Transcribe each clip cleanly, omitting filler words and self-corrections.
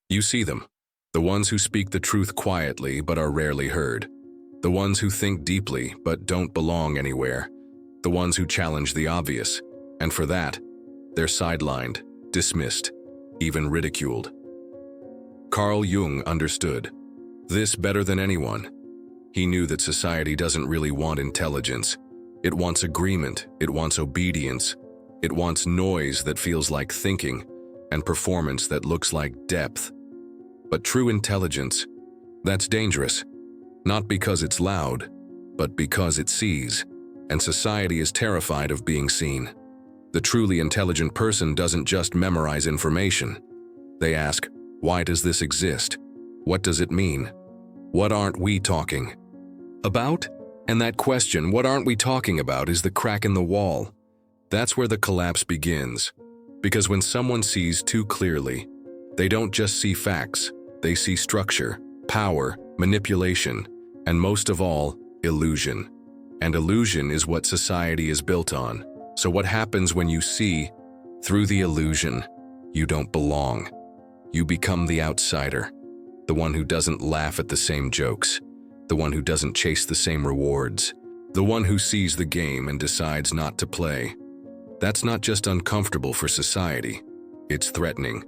You see them, the ones who speak the truth quietly but are rarely heard, the ones who think deeply but don't belong anywhere, the ones who challenge the obvious, and for that, they're sidelined, dismissed, even ridiculed. Carl Jung understood this better than anyone. He knew that society doesn't really want intelligence. It wants agreement, it wants obedience, it wants noise that feels like thinking, and performance that looks like depth. But true intelligence, that's dangerous. Not because it's loud, but because it sees, and society is terrified of being seen. The truly intelligent person doesn't just memorize information. They ask, why does this exist? What does it mean? What aren't we talking about? And that question, what aren't we talking about, is the crack in the wall. That's where the collapse begins. Because when someone sees too clearly, they don't just see facts, they see structure, power, manipulation, and most of all, illusion. And illusion is what society is built on. So what happens when you see through the illusion? You don't belong. You become the outsider, the one who doesn't laugh at the same jokes, the one who doesn't chase the same rewards, the one who sees the game and decides not to play. That's not just uncomfortable for society, it's threatening.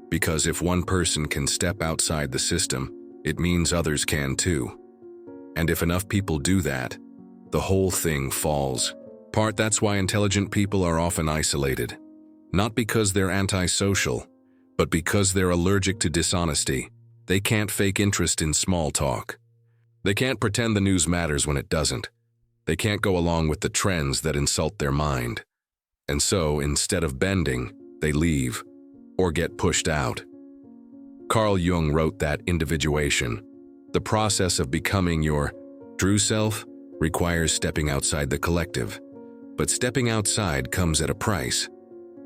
Because if one person can step outside the system, it means others can too. And if enough people do that, the whole thing falls. That's why intelligent people are often isolated. Not because they're antisocial, but because they're allergic to dishonesty. They can't fake interest in small talk. They can't pretend the news matters when it doesn't. They can't go along with the trends that insult their mind. And so, instead of bending, they leave, or get pushed out. Carl Jung wrote that individuation, the process of becoming your true self, requires stepping outside the collective. But stepping outside comes at a price.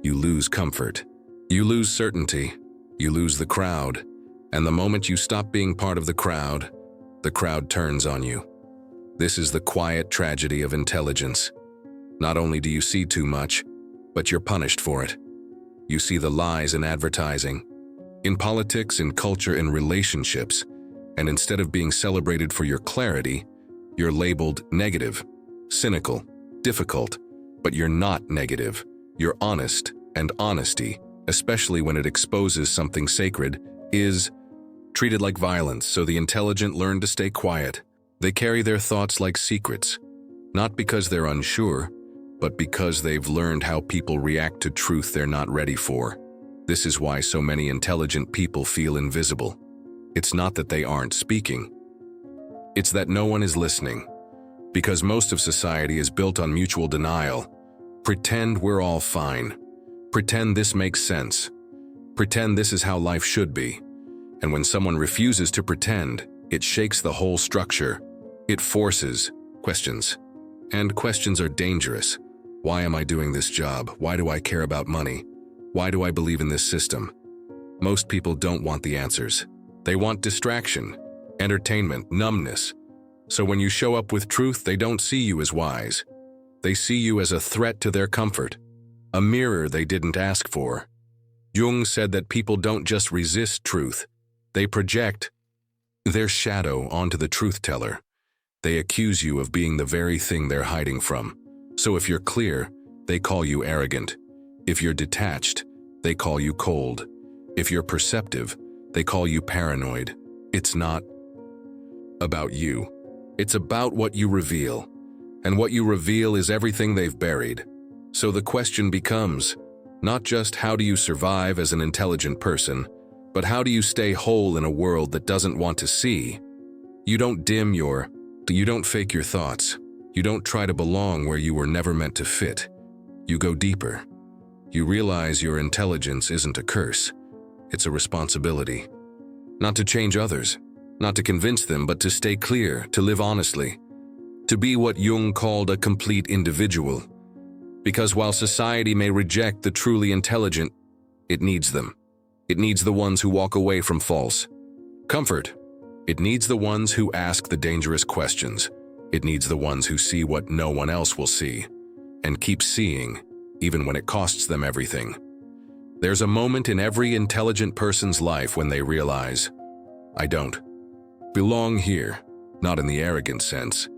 You lose comfort. You lose certainty. You lose the crowd. And the moment you stop being part of the crowd turns on you. This is the quiet tragedy of intelligence. Not only do you see too much, but you're punished for it. You see the lies in advertising, in politics, in culture, in relationships, and instead of being celebrated for your clarity, you're labeled negative, cynical, difficult. But you're not negative. You're honest, and honesty, especially when it exposes something sacred, is treated like violence. So the intelligent learn to stay quiet. They carry their thoughts like secrets, not because they're unsure, but because they've learned how people react to truth they're not ready for. This is why so many intelligent people feel invisible. It's not that they aren't speaking. It's that no one is listening. Because most of society is built on mutual denial. Pretend we're all fine. Pretend this makes sense. Pretend this is how life should be. And when someone refuses to pretend, it shakes the whole structure. It forces questions. And questions are dangerous. Why am I doing this job? Why do I care about money? Why do I believe in this system? Most people don't want the answers. They want distraction, entertainment, numbness. So when you show up with truth, they don't see you as wise. They see you as a threat to their comfort, a mirror they didn't ask for. Jung said that people don't just resist truth, they project their shadow onto the truth teller. They accuse you of being the very thing they're hiding from. So if you're clear, they call you arrogant. If you're detached, they call you cold. If you're perceptive, they call you paranoid. It's not about you. It's about what you reveal. And what you reveal is everything they've buried. So the question becomes, not just how do you survive as an intelligent person, but how do you stay whole in a world that doesn't want to see? You don't you don't fake your thoughts. You don't try to belong where you were never meant to fit. You go deeper. You realize your intelligence isn't a curse. It's a responsibility. Not to change others, not to convince them, but to stay clear, to live honestly, to be what Jung called a complete individual. Because while society may reject the truly intelligent, it needs them. It needs the ones who walk away from false comfort. It needs the ones who ask the dangerous questions. It needs the ones who see what no one else will see, and keep seeing, even when it costs them everything. There's a moment in every intelligent person's life when they realize, I don't belong here, not in the arrogant sense,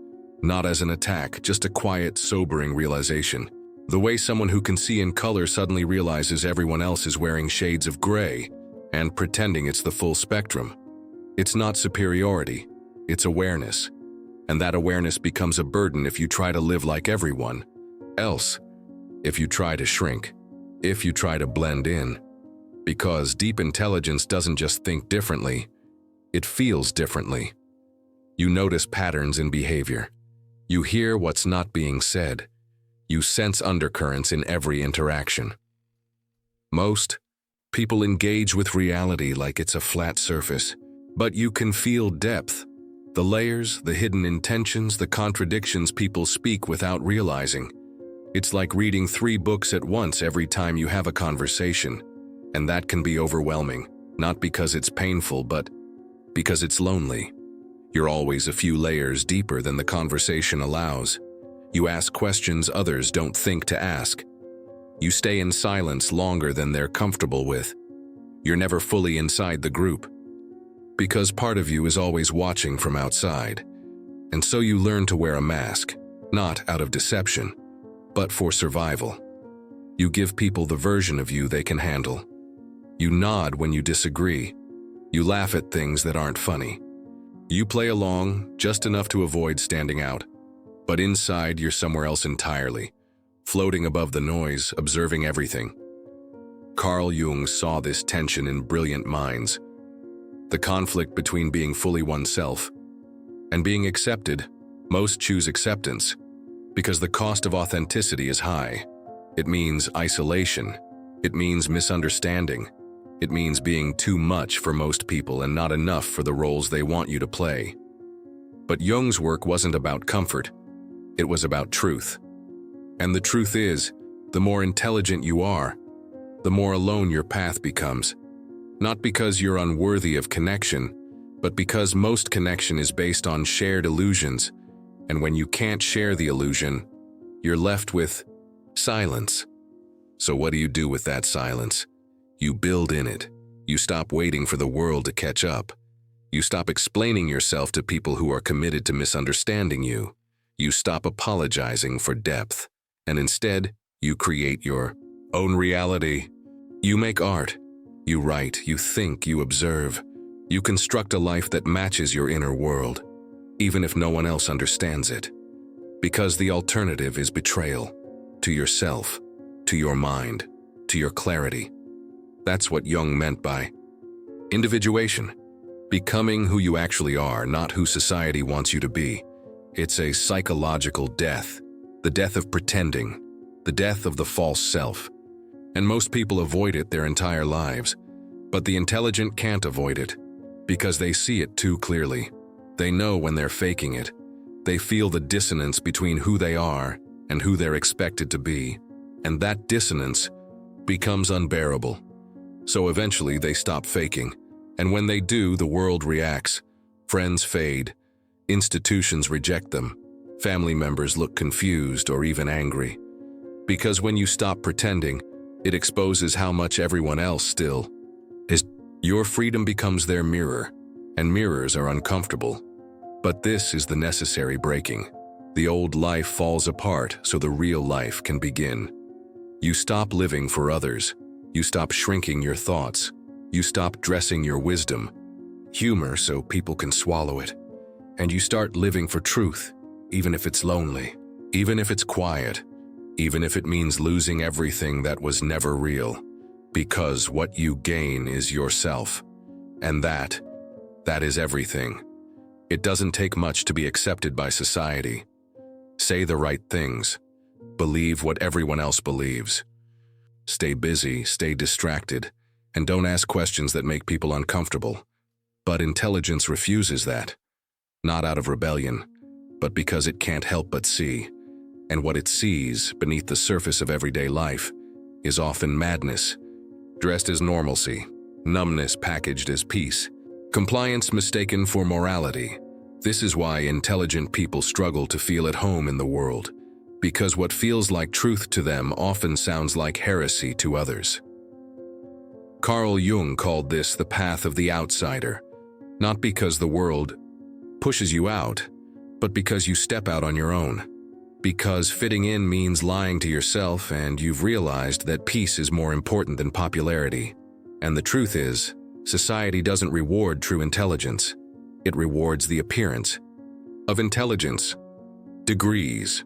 not as an attack, just a quiet, sobering realization. The way someone who can see in color suddenly realizes everyone else is wearing shades of gray and pretending it's the full spectrum. It's not superiority, it's awareness. And that awareness becomes a burden if you try to live like everyone else, if you try to shrink, if you try to blend in. Because deep intelligence doesn't just think differently, it feels differently. You notice patterns in behavior. You hear what's not being said. You sense undercurrents in every interaction. Most people engage with reality like it's a flat surface, but you can feel depth. The layers, the hidden intentions, the contradictions people speak without realizing. It's like reading 3 books at once every time you have a conversation, and that can be overwhelming, not because it's painful, but because it's lonely. You're always a few layers deeper than the conversation allows. You ask questions others don't think to ask. You stay in silence longer than they're comfortable with. You're never fully inside the group, because part of you is always watching from outside. And so you learn to wear a mask, not out of deception, but for survival. You give people the version of you they can handle. You nod when you disagree. You laugh at things that aren't funny. You play along just enough to avoid standing out. But inside, you're somewhere else entirely, floating above the noise, observing everything. Carl Jung saw this tension in brilliant minds. The conflict between being fully oneself and being accepted. Most choose acceptance because the cost of authenticity is high. It means isolation. It means misunderstanding. It means being too much for most people and not enough for the roles they want you to play. But Jung's work wasn't about comfort. It was about truth. And the truth is, the more intelligent you are, the more alone your path becomes. Not because you're unworthy of connection, but because most connection is based on shared illusions. And when you can't share the illusion, you're left with silence. So what do you do with that silence? You build in it. You stop waiting for the world to catch up. You stop explaining yourself to people who are committed to misunderstanding you. You stop apologizing for depth. And instead, you create your own reality. You make art. You write, you think, you observe. You construct a life that matches your inner world, even if no one else understands it. Because the alternative is betrayal. To yourself, to your mind, to your clarity. That's what Jung meant by individuation. Becoming who you actually are, not who society wants you to be. It's a psychological death. The death of pretending. The death of the false self. And most people avoid it their entire lives. But the intelligent can't avoid it, because they see it too clearly. They know when they're faking it. They feel the dissonance between who they are and who they're expected to be. And that dissonance becomes unbearable. So eventually they stop faking. And when they do, the world reacts. Friends fade. Institutions reject them. Family members look confused or even angry. Because when you stop pretending, it exposes how much everyone else still is. Your freedom becomes their mirror, and mirrors are uncomfortable. But this is the necessary breaking. The old life falls apart so the real life can begin. You stop living for others. You stop shrinking your thoughts. You stop dressing your wisdom, humor so people can swallow it. And you start living for truth, even if it's lonely, even if it's quiet, even if it means losing everything that was never real. Because what you gain is yourself. And that is everything. It doesn't take much to be accepted by society. Say the right things. Believe what everyone else believes. Stay busy, stay distracted, and don't ask questions that make people uncomfortable. But intelligence refuses that. Not out of rebellion, but because it can't help but see. And what it sees beneath the surface of everyday life is often madness, dressed as normalcy, numbness packaged as peace, compliance mistaken for morality. This is why intelligent people struggle to feel at home in the world, because what feels like truth to them often sounds like heresy to others. Carl Jung called this the path of the outsider, not because the world pushes you out, but because you step out on your own. Because fitting in means lying to yourself and you've realized that peace is more important than popularity. And the truth is, society doesn't reward true intelligence. It rewards the appearance of intelligence. Degrees,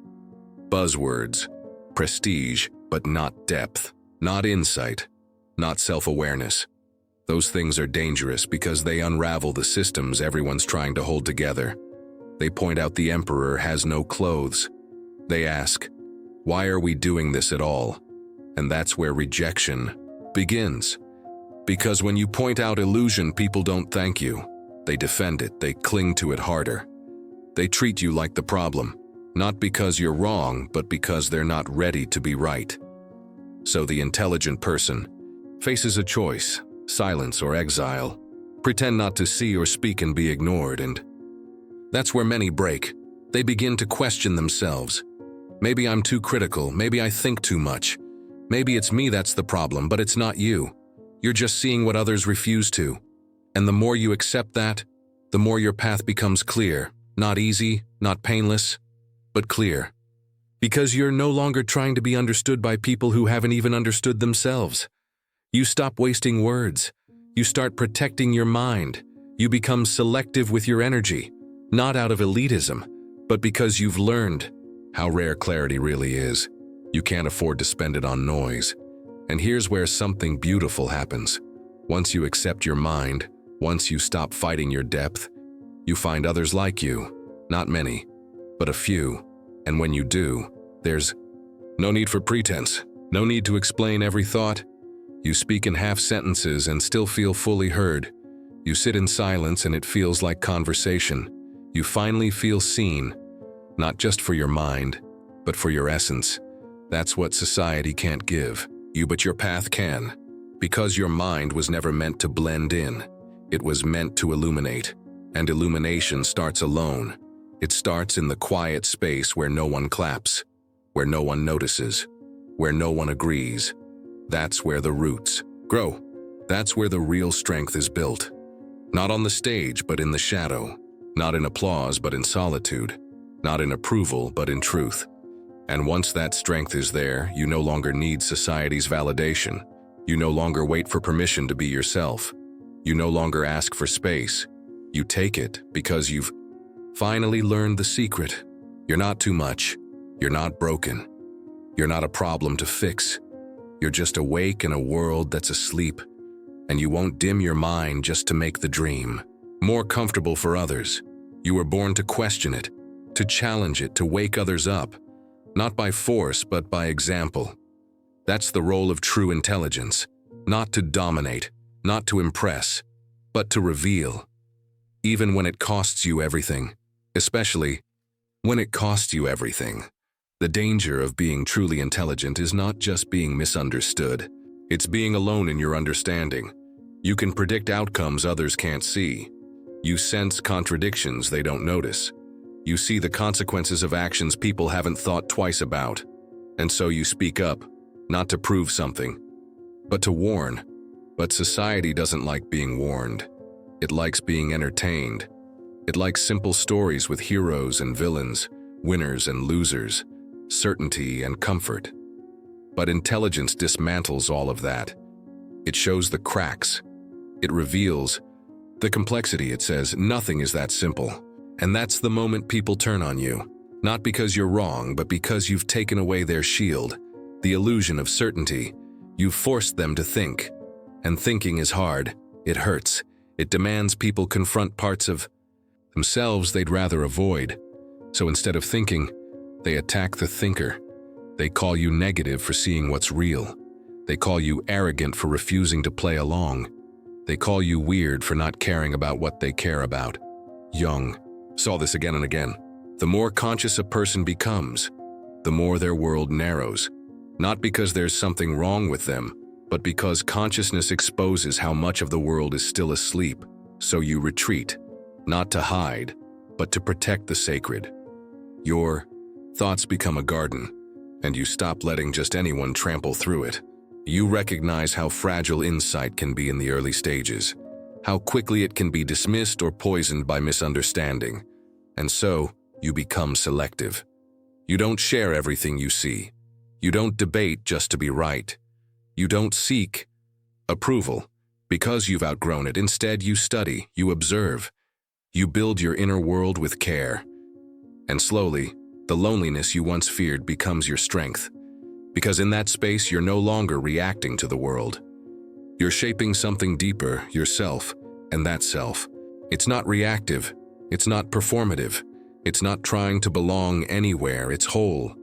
buzzwords, prestige, but not depth, not insight, not self-awareness. Those things are dangerous because they unravel the systems everyone's trying to hold together. They point out the emperor has no clothes. They ask, why are we doing this at all? And that's where rejection begins. Because when you point out illusion, people don't thank you. They defend it, they cling to it harder. They treat you like the problem, not because you're wrong, but because they're not ready to be right. So the intelligent person faces a choice, silence or exile, pretend not to see or speak and be ignored, and that's where many break. They begin to question themselves. Maybe I'm too critical, maybe I think too much. Maybe it's me that's the problem, but it's not you. You're just seeing what others refuse to. And the more you accept that, the more your path becomes clear. Not easy, not painless, but clear. Because you're no longer trying to be understood by people who haven't even understood themselves. You stop wasting words. You start protecting your mind. You become selective with your energy, not out of elitism, but because you've learned how rare clarity really is. You can't afford to spend it on noise. And here's where something beautiful happens. Once you accept your mind, once you stop fighting your depth, you find others like you. Not many, but a few. And when you do, there's no need for pretense, no need to explain every thought. You speak in half sentences and still feel fully heard. You sit in silence and it feels like conversation. You finally feel seen, not just for your mind, but for your essence. That's what society can't give you, but your path can. Because your mind was never meant to blend in. It was meant to illuminate. And illumination starts alone. It starts in the quiet space where no one claps, where no one notices, where no one agrees. That's where the roots grow. That's where the real strength is built. Not on the stage, but in the shadow. Not in applause, but in solitude. Not in approval, but in truth. And once that strength is there, you no longer need society's validation. You no longer wait for permission to be yourself. You no longer ask for space. You take it because you've finally learned the secret. You're not too much. You're not broken. You're not a problem to fix. You're just awake in a world that's asleep. And you won't dim your mind just to make the dream more comfortable for others. You were born to question it, to challenge it, to wake others up. Not by force, but by example. That's the role of true intelligence. Not to dominate, not to impress, but to reveal. Even when it costs you everything. Especially when it costs you everything. The danger of being truly intelligent is not just being misunderstood. It's being alone in your understanding. You can predict outcomes others can't see. You sense contradictions they don't notice. You see the consequences of actions people haven't thought twice about. And so you speak up, not to prove something, but to warn. But society doesn't like being warned. It likes being entertained. It likes simple stories with heroes and villains, winners and losers, certainty and comfort. But intelligence dismantles all of that. It shows the cracks. It reveals the complexity. It says nothing is that simple. And that's the moment people turn on you. Not because you're wrong, but because you've taken away their shield, the illusion of certainty. You've forced them to think. And thinking is hard. It hurts. It demands people confront parts of themselves they'd rather avoid. So instead of thinking, they attack the thinker. They call you negative for seeing what's real. They call you arrogant for refusing to play along. They call you weird for not caring about what they care about. Jung saw this again and again. The more conscious a person becomes, the more their world narrows. Not because there's something wrong with them, but because consciousness exposes how much of the world is still asleep. So you retreat, not to hide, but to protect the sacred. Your thoughts become a garden, and you stop letting just anyone trample through it. You recognize how fragile insight can be in the early stages, how quickly it can be dismissed or poisoned by misunderstanding, and so you become selective. You don't share everything you see. You don't debate just to be right. You don't seek approval because you've outgrown it. Instead, you study, you observe, you build your inner world with care. And slowly, the loneliness you once feared becomes your strength. Because in that space, you're no longer reacting to the world. You're shaping something deeper, yourself, and that self. It's not reactive. It's not performative. It's not trying to belong anywhere. It's whole.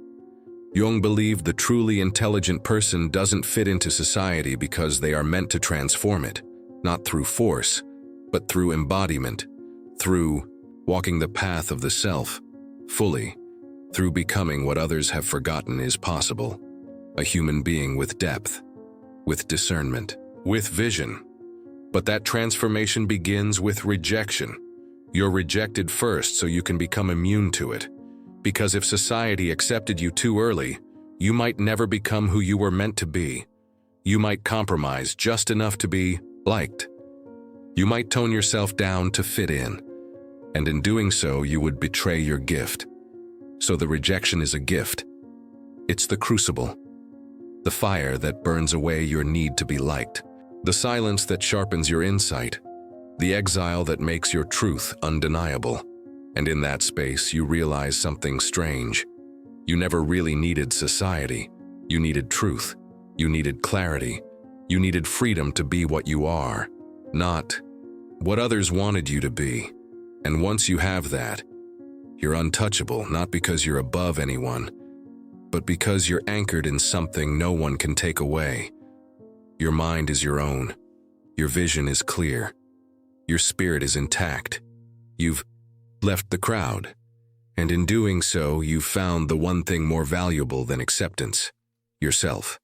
Jung believed the truly intelligent person doesn't fit into society because they are meant to transform it, not through force, but through embodiment, through walking the path of the self, fully, through becoming what others have forgotten is possible. A human being with depth, with discernment, with vision. But that transformation begins with rejection. You're rejected first so you can become immune to it. Because if society accepted you too early, you might never become who you were meant to be. You might compromise just enough to be liked. You might tone yourself down to fit in. And in doing so, you would betray your gift. So the rejection is a gift. It's the crucible. The fire that burns away your need to be liked. The silence that sharpens your insight. The exile that makes your truth undeniable. And in that space, you realize something strange. You never really needed society. You needed truth. You needed clarity. You needed freedom to be what you are, not what others wanted you to be. And once you have that, you're untouchable, not because you're above anyone, but because you're anchored in something no one can take away. Your mind is your own. Your vision is clear. Your spirit is intact. You've left the crowd, and in doing so, you've found the one thing more valuable than acceptance: yourself.